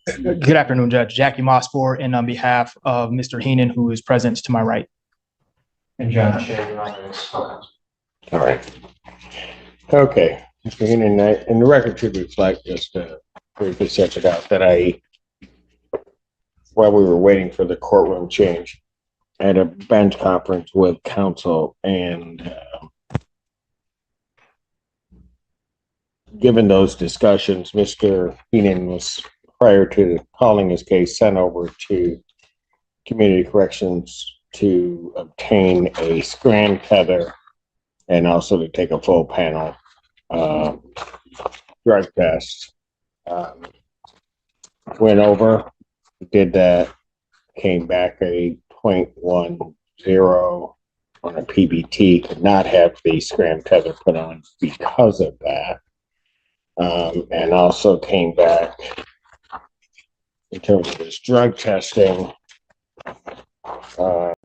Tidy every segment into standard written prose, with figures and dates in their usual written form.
Good afternoon, Judge. Jackie Mospor, and on behalf of Mr. Heenan, who is present to my right. And John Shea, Your Honor, is correct. All right. Okay, Mr. Heenan, and the record should reflect, just to briefly set it out, that while we were waiting for the courtroom change, I had a bench conference with counsel, and given those discussions, Mr. Heenan was, prior to calling his case, sent over to Community Corrections to obtain a scram tether and also to take a full panel drug test. Went over, did that, came back a 0.10 on a PBT, could not have the scram tether put on because of that. And also came back in terms of his drug testing.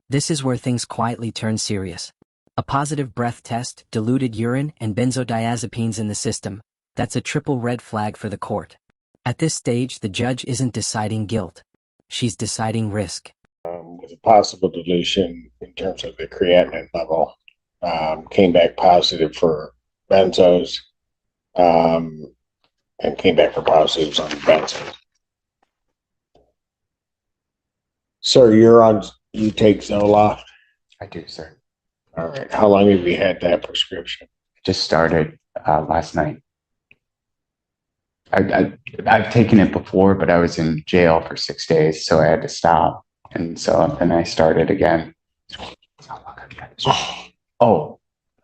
This is where things quietly turn serious. A positive breath test, diluted urine, and benzodiazepines in the system. That's a triple red flag for the court. At this stage, the judge isn't deciding guilt. She's deciding risk. With a possible dilution in terms of the creatinine level, came back positive for benzos, and came back for positives on the benzos. Sir, you take Zoloft? I do, sir. All right. How long have you had that prescription? Just started last night. I've taken it before, but I was in jail for 6 days, so I had to stop. And so then I started again. Sorry.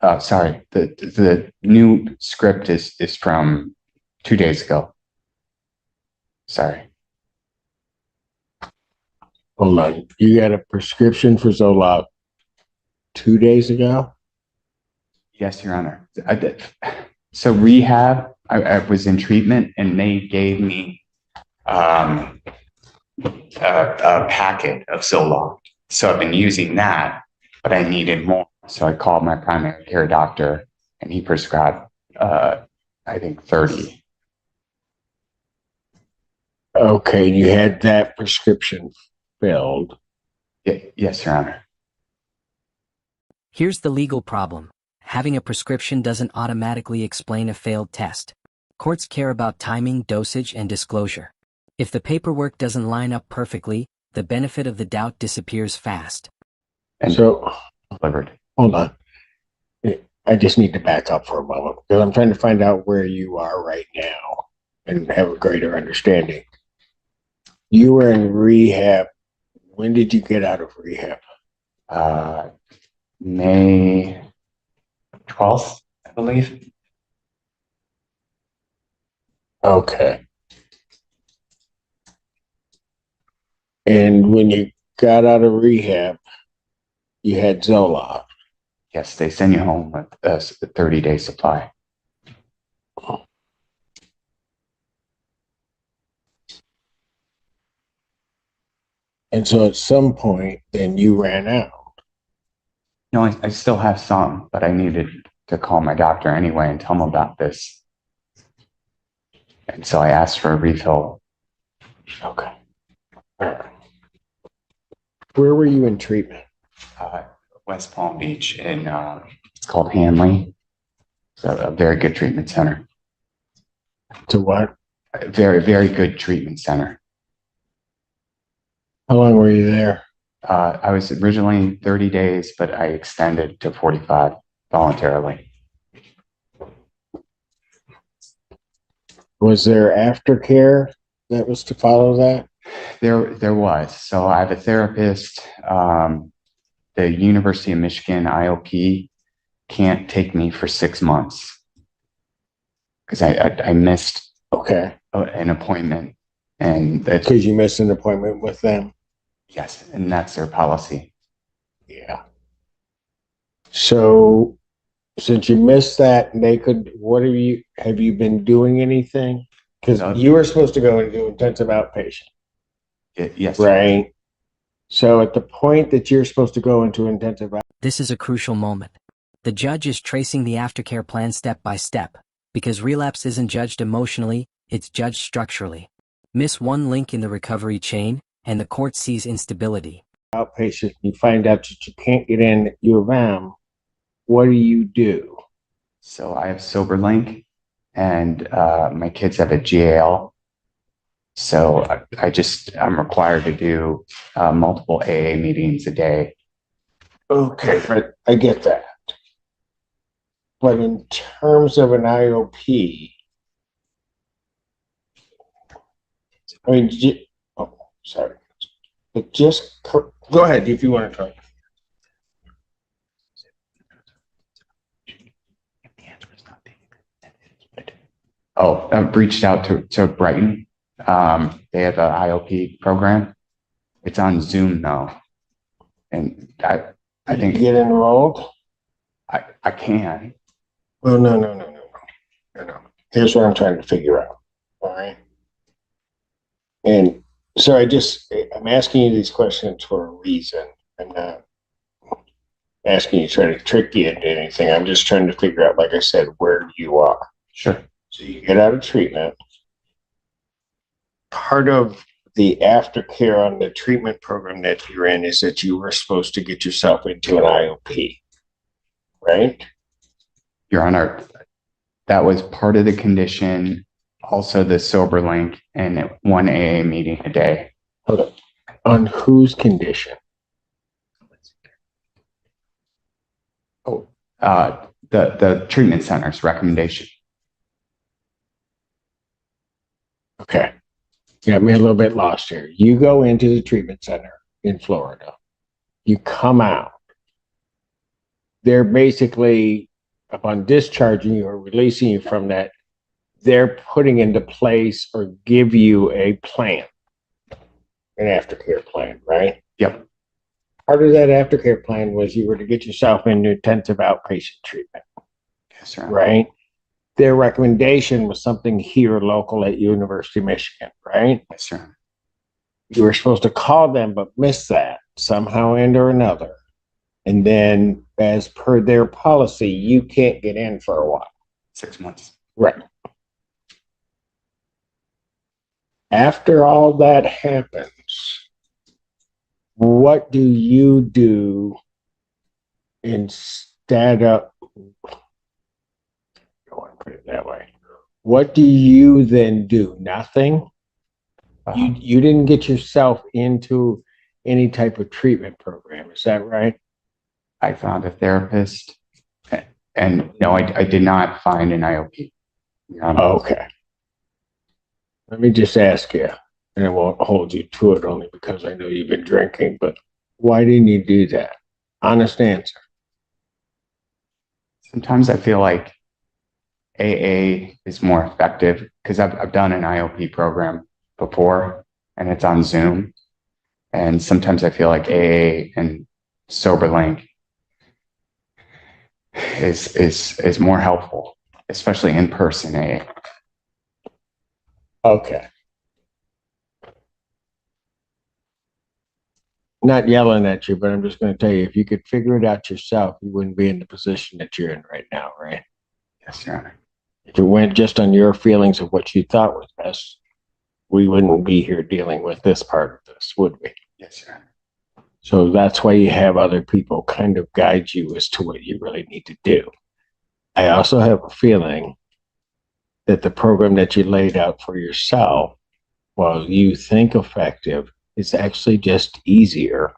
The new script is from 2 days ago. Sorry. Hold on. You got a prescription for Zoloft 2 days ago? Yes, Your Honor. I did. So rehab, I was in treatment, and they gave me a packet of Zoloft. So I've been using that, but I needed more. So I called my primary care doctor, and he prescribed, I think, 30. Okay, you had that prescription filled. Yes, Your Honor. Here's the legal problem. Having a prescription doesn't automatically explain a failed test. Courts care about timing, dosage, and disclosure. If the paperwork doesn't line up perfectly, the benefit of the doubt disappears fast. And so, delivered. Hold on. I just need to back up for a moment because I'm trying to find out where you are right now and have a greater understanding. You were in rehab. When did you get out of rehab? May 12th, I believe. Okay. And when you got out of rehab, you had Zoloft. Yes, they send you home with a 30-day supply. And so at some point, then you ran out. No, I still have some, but I needed to call my doctor anyway and tell him about this. And so I asked for a refill. Okay. All right. Where were you in treatment? West Palm Beach, and it's called Hanley. It's a very good treatment center. To what? A very, very good treatment center. How long were you there? I was originally 30 days, but I extended to 45 voluntarily. Was there aftercare that was to follow that? There was. So I have a therapist. The University of Michigan IOP can't take me for 6 months because I missed an appointment, and because you missed an appointment with them. Yes, and that's their policy. Yeah. So since you missed that, they could. Have you been doing anything? Because you were supposed to go and do intensive outpatient. Yes. Right. So at the point that you're supposed to go into intensive outpatient. This is a crucial moment. The judge is tracing the aftercare plan step by step, because relapse isn't judged emotionally, it's judged structurally. Miss one link in the recovery chain, and the court sees instability. Outpatient, you find out that you can't get in at U of M, what do? So I have SoberLink, and my kids have a GAL. So I'm required to do multiple AA meetings a day. Okay, but I get that. But in terms of an IOP, I mean, oh, sorry. But just go ahead if you want to talk. Oh, I've reached out to Brighton. They have an IOP program. It's on Zoom though. And I think you get enrolled. I can. Well, no. Here's what I'm trying to figure out. All right. And so I'm asking you these questions for a reason. I'm not asking you to try to trick you into anything. I'm just trying to figure out, like I said, where you are. Sure. So you get out of treatment. Part of the aftercare on the treatment program that you're in is that you were supposed to get yourself into an IOP, right? Your Honor, that was part of the condition. Also the SoberLink and one AA meeting a day. Hold on. On whose condition? Oh, the treatment center's recommendation. Okay. You got me a little bit lost here. You go into the treatment center in Florida. You come out. They're basically, upon discharging you or releasing you from that, they're putting into place or give you a plan, an aftercare plan, right? Yep. Part of that aftercare plan was you were to get yourself into intensive outpatient treatment. Yes, sir. Right? Their recommendation was something here local at University of Michigan, right? Yes, sir. You were supposed to call them, but missed that somehow and or another. And then, as per their policy, you can't get in for a while. 6 months. Right. After all that happens, what do you do instead of, I don't want to put it that way. What do you then do? Nothing? You didn't get yourself into any type of treatment program. Is that right? I found a therapist, and no, I did not find an IOP. Okay. Let me just ask you, and I won't hold you to it only because I know you've been drinking, but why didn't you do that? Honest answer. Sometimes I feel like AA is more effective because I've done an IOP program before and it's on Zoom. And sometimes I feel like AA and SoberLink is more helpful, especially in person AA. Okay. Not yelling at you, but I'm just going to tell you, if you could figure it out yourself, you wouldn't be in the position that you're in right now, right? Yes, Your Honor. If it went just on your feelings of what you thought was best, we wouldn't be here dealing with this part of this, would we? Yes, Your Honor. So that's why you have other people kind of guide you as to what you really need to do. I also have a feeling that the program that you laid out for yourself, while you think effective, is actually just easier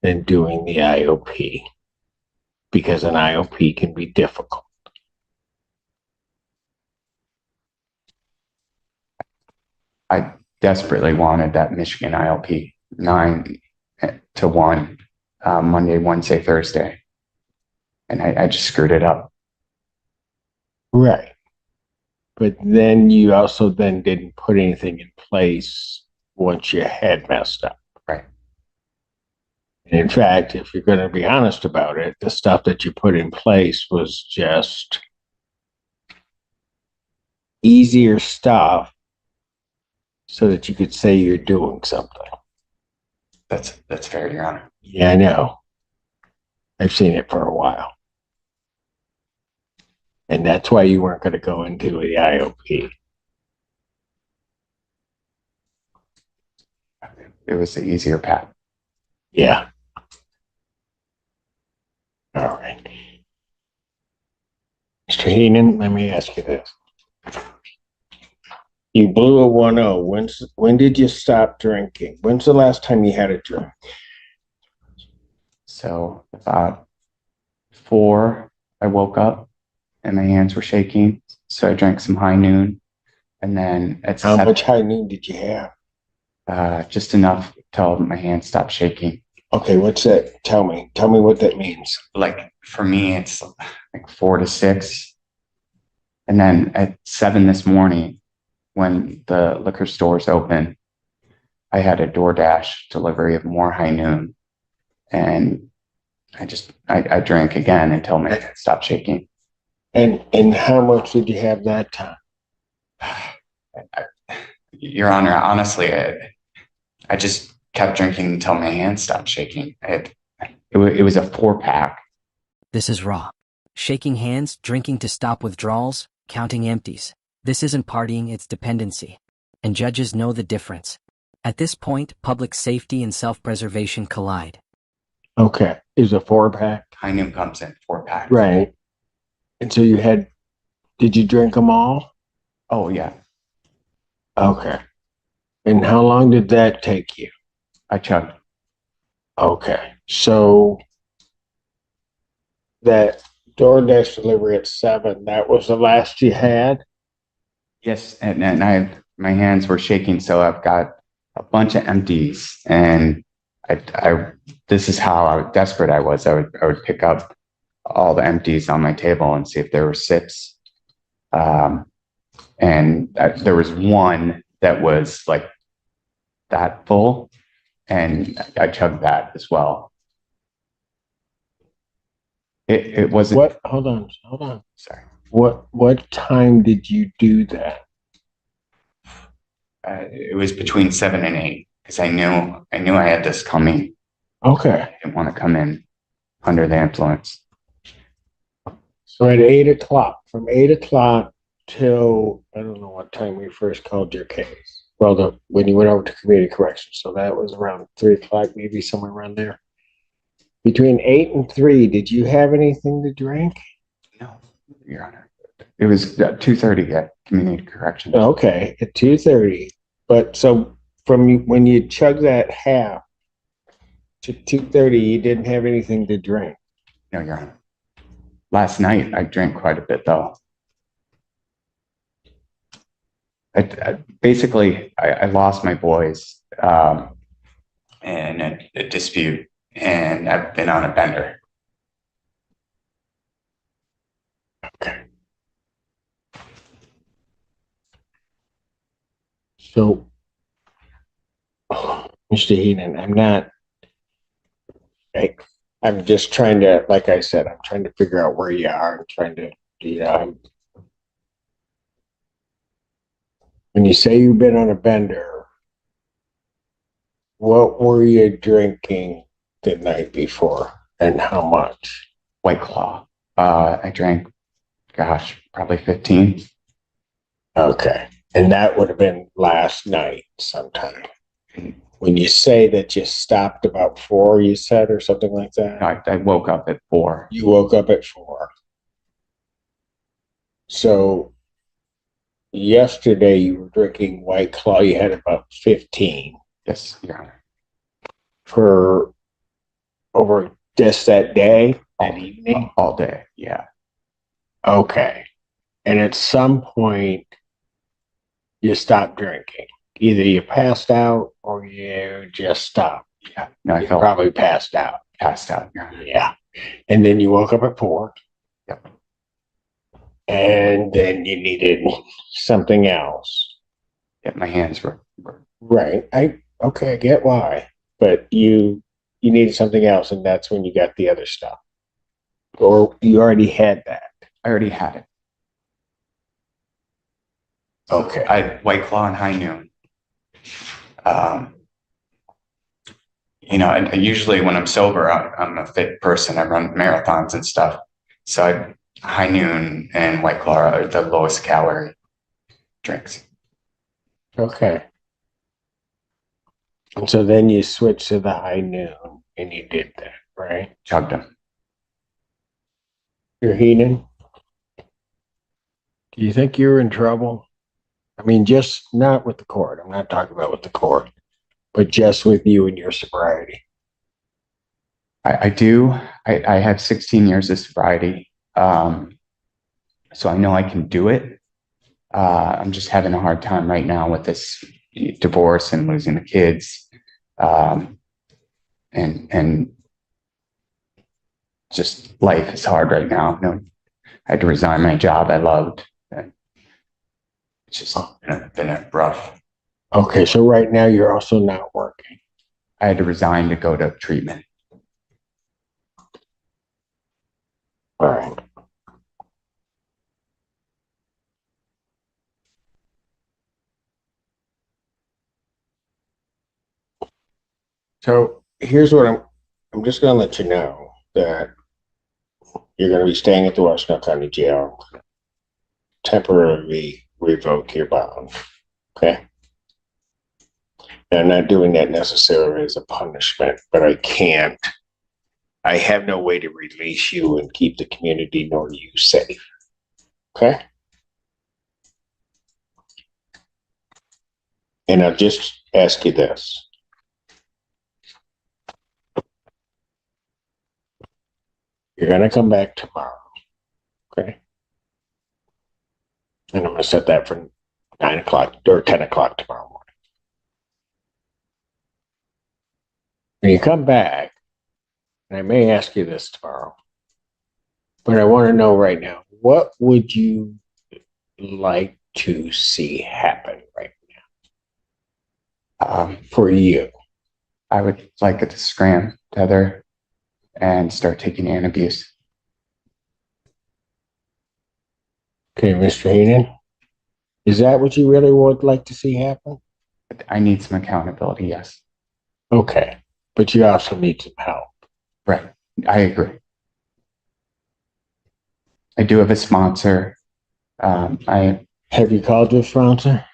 than doing the IOP, because an IOP can be difficult. I desperately wanted that Michigan IOP 9 to 1, Monday, Wednesday, Thursday. And I just screwed it up. Right. But then you also then didn't put anything in place once you had messed up. Right. And in fact, if you're going to be honest about it, the stuff that you put in place was just easier stuff so that you could say you're doing something. That's fair, Your Honor. Yeah, I know. I've seen it for a while. And that's why you weren't going to go into the IOP. It was the easier path. Yeah. All right. Mr. Heenan, let me ask you this. You blew a 1-0. When did you stop drinking? When's the last time you had a drink? So about 4, I woke up and my hands were shaking. So I drank some high noon. And then at How 7, much high noon did you have? just enough till my hands stopped shaking. Okay, what's that? Tell me what that means. Like for me, it's like 4 to 6. And then at 7 this morning, when the liquor stores open, I had a DoorDash delivery of more high noon. And I drank again until my hands stopped shaking. And how much did you have that time? Your Honor, honestly, I just kept drinking until my hands stopped shaking. It was a 4-pack. This is raw. Shaking hands, drinking to stop withdrawals, counting empties. This isn't partying, it's dependency. And judges know the difference. At this point, public safety and self-preservation collide. Okay, is a 4-pack? High noon comes in 4-pack. Right. And so did you drink them all? Oh, yeah. Okay. And how long did that take you? I chugged. Okay. So that DoorDash delivery at 7, that was the last you had? Yes, and my hands were shaking, so I've got a bunch of empties, and this is how desperate I was. I would pick up all the empties on my table and see if there were sips. And there was one that was like that full, and I chugged that as well. It wasn't. What? Hold on. Sorry. What time did you do that? It was between 7 and 8 because I knew I had this coming. Okay. I didn't want to come in under the influence. So at 8 o'clock, from 8 o'clock till, I don't know what time we first called your case. Well, when you went over to community corrections. So that was around 3 o'clock, maybe somewhere around there. Between 8 and 3, did you have anything to drink? No, Your Honor. It was 2:30 at community corrections. Okay, at 2:30. But so from when you chugged that half to 2:30, you didn't have anything to drink. No, Your Honor. Last night, I drank quite a bit, though. Basically, I lost my boys in a dispute, and I've been on a bender. Okay. So, Mr. Heenan, I'm just trying to, like I said, I'm trying to figure out where you are. I'm trying to, when you say you've been on a bender, what were you drinking the night before and how much? White Claw. I drank, gosh, probably 15. Okay. And that would have been last night sometime. When you say that you stopped about 4, you said, or something like that? No, I woke up at 4. You woke up at 4. So yesterday you were drinking White Claw. You had about 15 Yes, Your Honor. for over just that day, that evening? All day, yeah. Okay. And at some point you stopped drinking. Either you passed out or you just stopped. Yeah, no, I You felt probably passed out. passed out, Your Honor. Yeah. And then you woke up at 4. Yep. And then you needed something else. Yeah, my hands were Right. I get why. But you needed something else, and that's when you got the other stuff. Or you already had that. I already had it. Okay. I White Claw and High Noon. I usually when I'm sober, I'm a fit person. I run marathons and stuff. So High Noon and White Claw are the lowest calorie drinks. Okay. And so then you switched to the high noon and you did that, right? Chugged them. You're Heenan. Do you think you're in trouble? I mean, just not with the court. I'm not talking about with the court, but just with you and your sobriety. I do. I have 16 years of sobriety. So I know I can do it. I'm just having a hard time right now with this divorce and losing the kids. And just life is hard right now. You know, I had to resign my job I loved. And it's just been rough. Okay, so right now you're also not working. I had to resign to go to treatment. All right. So here's what I'm just going to let you know that you're going to be staying at the Washington County Jail, temporarily revoke your bond. Okay. And I'm not doing that necessarily as a punishment, but I have no way to release you and keep the community nor you safe. Okay. And I'll just ask you this. You're going to come back tomorrow. Okay. And I'm going to set that for 9 o'clock or 10 o'clock tomorrow morning. When you come back, and I may ask you this tomorrow, but I want to know right now, what would you like to see happen right now for you? I would like it to scram, tether, and start taking antabuse. Okay, Mr. Heenan, is that what you really would like to see happen? I need some accountability, yes. Okay, but you also need some help. Right. I agree. I do have a sponsor. Have you called your sponsor?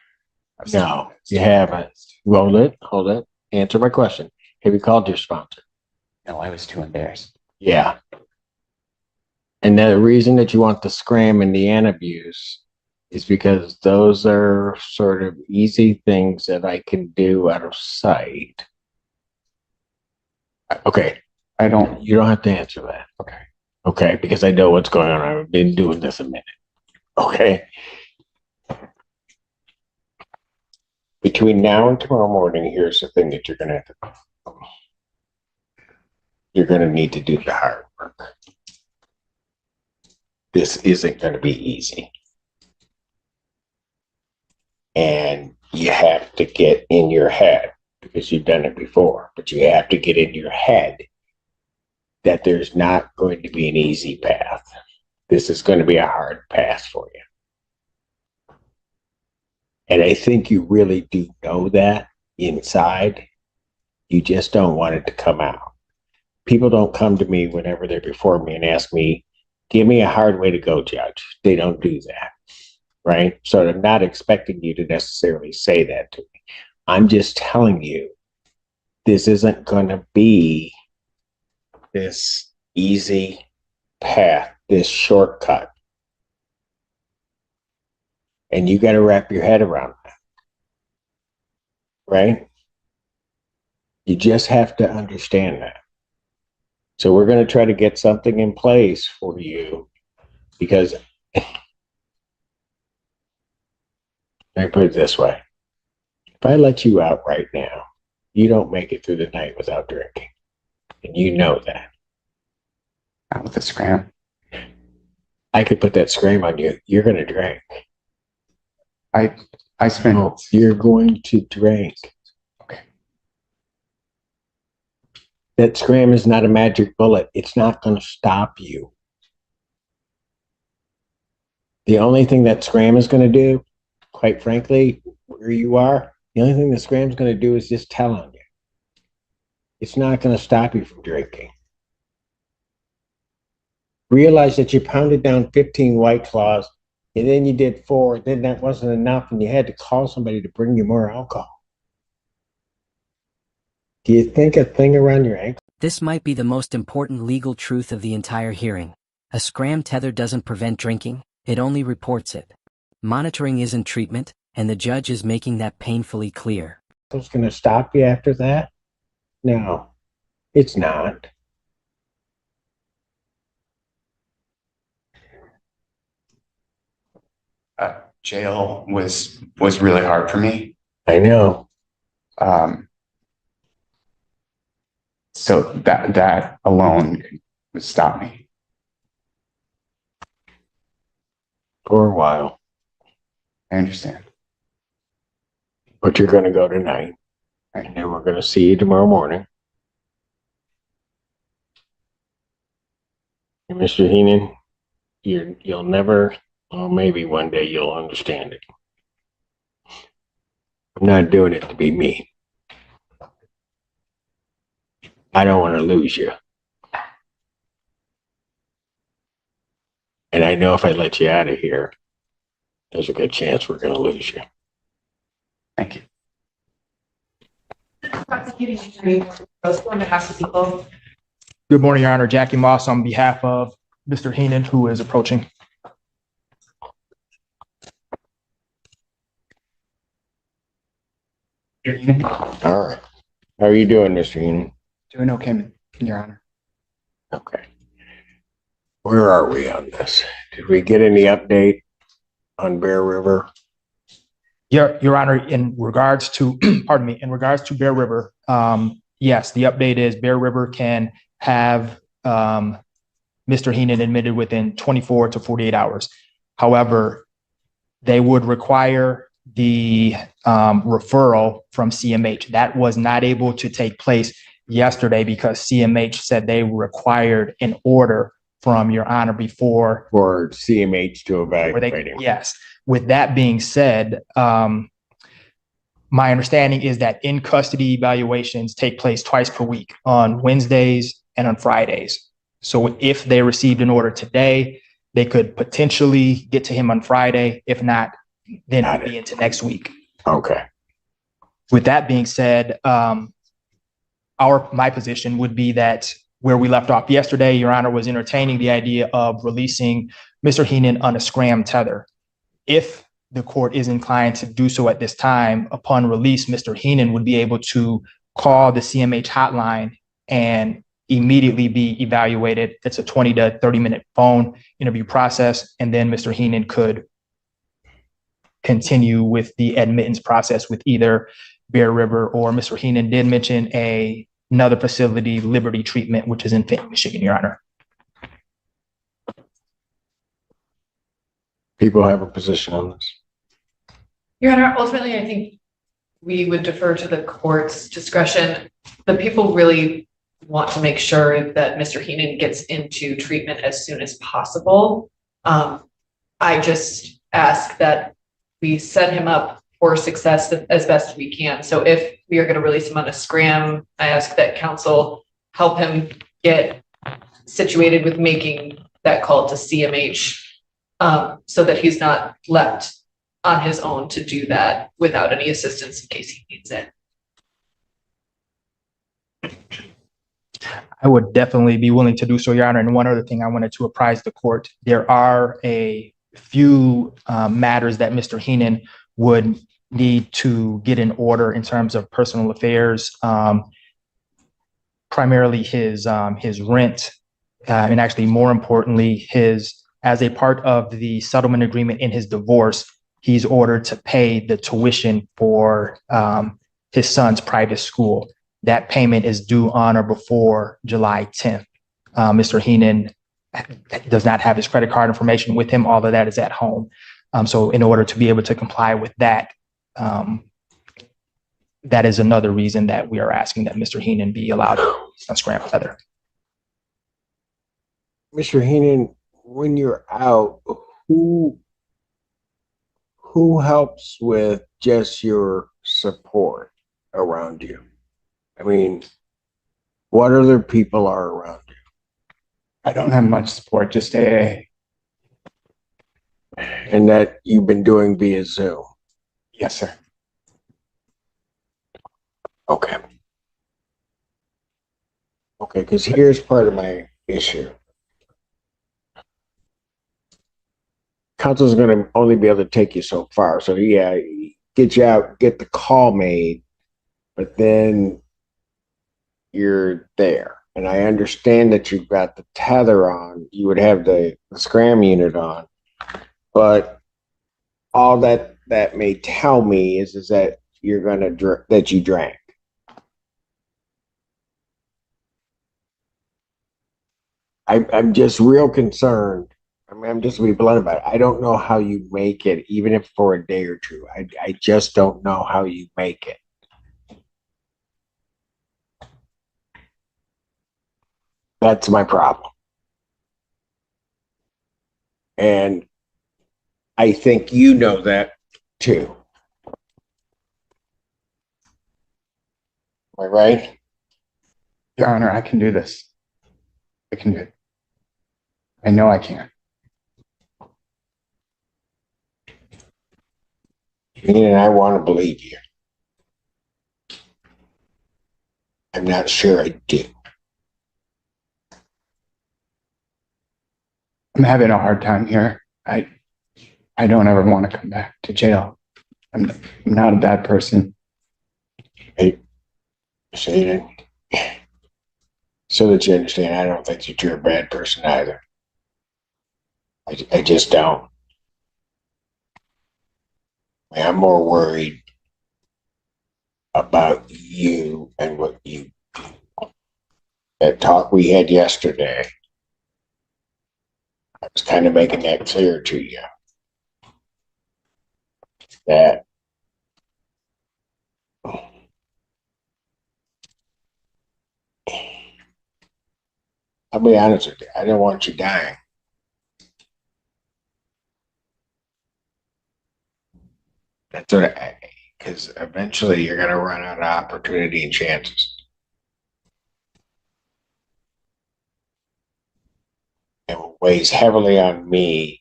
No, you haven't. Hold it. Answer my question. Have you called your sponsor? No, I was too embarrassed. Yeah. And the reason that you want the scram and the antabuse is because those are sort of easy things that I can do out of sight. Okay. You don't have to answer that. Okay. Okay, because I know what's going on. I've been doing this a minute. Okay. Between now and tomorrow morning, here's the thing that you're going to have to do. You're going to need to do the hard work. This isn't going to be easy. And you have to get in your head, because you've done it before, but you have to get in your head that there's not going to be an easy path. This is going to be a hard path for you. And I think you really do know that inside. You just don't want it to come out. People don't come to me whenever they're before me and ask me, give me a hard way to go, Judge. They don't do that, right? So I'm not expecting you to necessarily say that to me. I'm just telling you, this isn't going to be this easy path, this shortcut. And you got to wrap your head around that, right? You just have to understand that. So we're going to try to get something in place for you, because let me put it this way. If I let you out right now, you don't make it through the night without drinking. And you know that. Not with the scram. I could put that scream on you. You're going to drink. I spent. No, you're going to drink. Okay. That scram is not a magic bullet. It's not going to stop you. The only thing that scram is going to do, quite frankly, where you are, the only thing that scram is going to do is just tell on you. It's not going to stop you from drinking. Realize that you pounded down 15 White Claws, and then you did 4, then that wasn't enough, and you had to call somebody to bring you more alcohol. Do you think a thing around your ankle? This might be the most important legal truth of the entire hearing. A scram tether doesn't prevent drinking, it only reports it. Monitoring isn't treatment, and the judge is making that painfully clear. Is going to stop you after that? No, it's not. Jail was really hard for me. I know. So that alone would stop me. For a while. I understand. But you're going to go tonight. And then we're going to see you tomorrow morning. And Mr. Heenan, you'll never, well, maybe one day you'll understand it. I'm not doing it to be me. I don't want to lose you. And I know if I let you out of here, there's a good chance we're going to lose you. Thank you. Prosecuting attorney, on behalf of people. Good morning, Your Honor. Jackie Moss on behalf of Mr. Heenan, who is approaching. All right. How are you doing, Mr. Heenan? Doing okay, Your Honor. Okay. Where are we on this? Did we get any update on Bear River? Your Honor, in regards to, pardon me, in regards to Bear River, yes, the update is Bear River can have Mr. Heenan admitted within 24 to 48 hours. However, they would require the referral from CMH. That was not able to take place yesterday because CMH said they required an order from Your Honor before For CMH to evaluate him? Yes. With that being said, my understanding is that in custody evaluations take place twice per week on Wednesdays and on Fridays. So if they received an order today, they could potentially get to him on Friday. If not, then it'll be into next week. Okay. With that being said, my position would be that where we left off yesterday, Your Honor was entertaining the idea of releasing Mr. Heenan on a scram tether. If the court is inclined to do so at this time, upon release, Mr. Heenan would be able to call the CMH hotline and immediately be evaluated. It's a 20 to 30-minute phone interview process, and then Mr. Heenan could continue with the admittance process with either Bear River or Mr. Heenan did mention another facility, Liberty Treatment, which is in Fayette, Michigan, Your Honor. People have a position on this? Your Honor, ultimately, I think we would defer to the court's discretion. The people really want to make sure that Mr. Heenan gets into treatment as soon as possible. I just ask that we set him up for success as best we can. So if we are going to release him on a scram, I ask that counsel help him get situated with making that call to CMH so that he's not left on his own to do that without any assistance in case he needs it. I would definitely be willing to do so, Your Honor. And one other thing I wanted to apprise the court, there are a few matters that Mr. Heenan would need to get in order in terms of personal affairs, primarily his rent, and actually more importantly, as a part of the settlement agreement in his divorce, he's ordered to pay the tuition for his son's private school. That payment is due on or before July 10th. Mr. Heenan does not have his credit card information with him. All of that is at home. So in order to be able to comply with that, that is another reason that we are asking that Mr. Heenan be allowed to scram tether. Mr. Heenan, when you're out, who helps with just your support around you? I mean, what other people are around you? I don't have much support, just AA. And that you've been doing via Zoom? Yes, sir. Okay. Okay, because here's part of my issue. Council's going to only be able to take you so far. So yeah, get you out, get the call made, but then you're there. And I understand that you've got the tether on, you would have the scram unit on, but all that may tell me is that you're going to, that you drank. I'm just real concerned. I mean, I'm just gonna be blunt about it. I don't know how you make it, even if for a day or two. I just don't know how you make it. That's my problem. And I think you know that too. Am I right? Your Honor, I can do this. I can do it. I know I can. And I want to believe you. I'm not sure I do. I'm having a hard time here. I don't ever want to come back to jail. I'm not a bad person. Hey, Shane, so that you understand, I don't think that you're a bad person either. I just don't. I mean, I'm more worried about you and what you do. That talk we had yesterday, I was kind of making that clear to you. That I'll be honest with you, I don't want you dying. That's what because eventually you're going to run out of opportunity and chances. And what weighs heavily on me,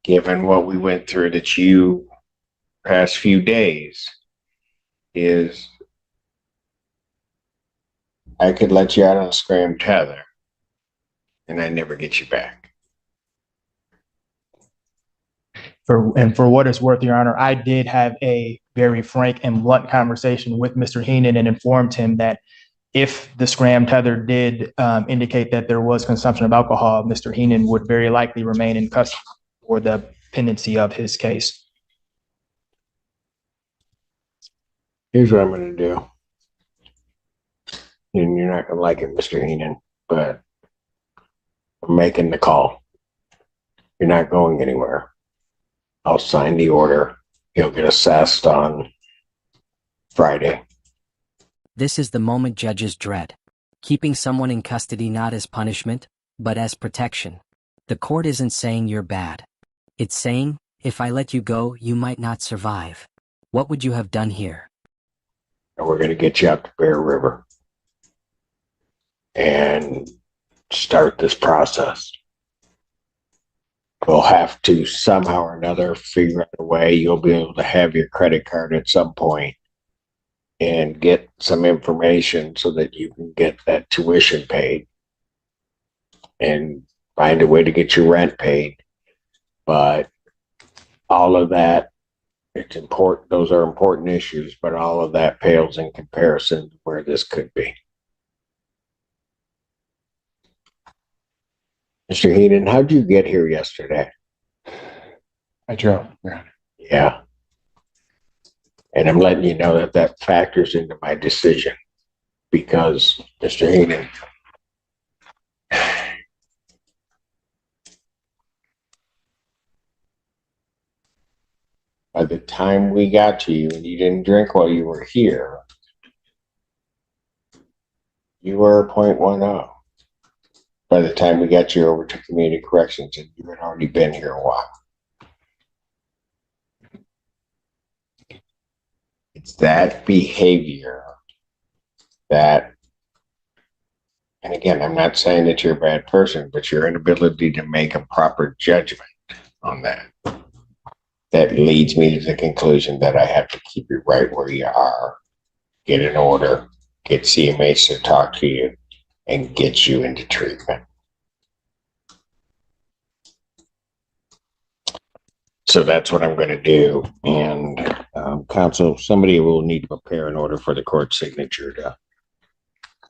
given what we went through that you past few days, is I could let you out on a scram tether and I never get you back. For what it's worth, Your Honor, I did have a very frank and blunt conversation with Mr. Heenan and informed him that if the scram tether did indicate that there was consumption of alcohol, Mr. Heenan would very likely remain in custody for the pendency of his case. Here's what I'm going to do. And you're not going to like it, Mr. Heenan, but I'm making the call. You're not going anywhere. I'll sign the order. He'll get assessed on Friday. This is the moment judges dread. Keeping someone in custody not as punishment, but as protection. The court isn't saying you're bad. It's saying, if I let you go, you might not survive. What would you have done here? And we're going to get you out to Bear River and start this process. We'll have to somehow or another figure out a way you'll be able to have your credit card at some point and get some information so that you can get that tuition paid and find a way to get your rent paid. But all of that, it's important. Those are important issues, but all of that pales in comparison to where this could be. Mr. Heenan, how'd you get here yesterday? I drove, Your Honor. Yeah. And I'm letting you know that that factors into my decision because, Mr. Heenan, by the time we got to you and you didn't drink while you were here, you were a .10. By the time we got you over to community corrections, and you had already been here a while. It's that behavior that, and again, I'm not saying that you're a bad person, but your inability to make a proper judgment on that, that leads me to the conclusion that I have to keep you right where you are, get an order, get CMH to talk to you, and gets you into treatment. So that's what I'm going to do. And counsel, somebody will need to prepare an order for the court signature to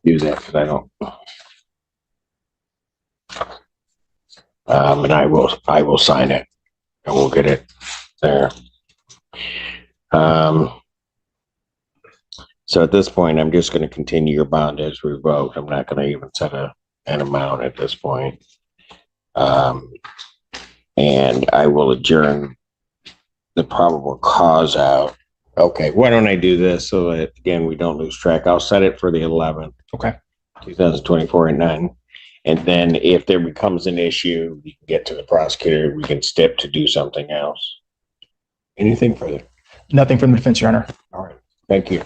do that, because I don't. And I will sign it, and we'll get it there. So at this point, I'm just going to continue your bond as revoked. I'm not going to even set an amount at this point. And I will adjourn the probable cause out. Okay, why don't I do this so that, again, we don't lose track? I'll set it for the 11th. Okay. 2024 at 9. And then if there becomes an issue, we can get to the prosecutor. We can step to do something else. Anything further? Nothing from the defense, Your Honor. All right. Thank you.